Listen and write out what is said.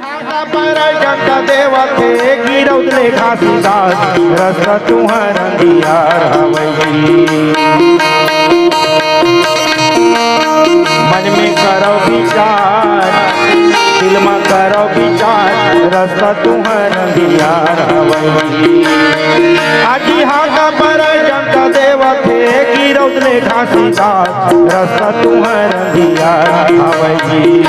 पर जंका देवा थे गिरौदले घासीदास रस्ता तुहर अंधियार हवई। मन में करो विचार दिल में करो विचार रस्ता तुहर अंधियार हवई। आजी हाथा पर जंका देवा थे गिरौदले घासीदास रस्ता तुहर अंधियार हवई।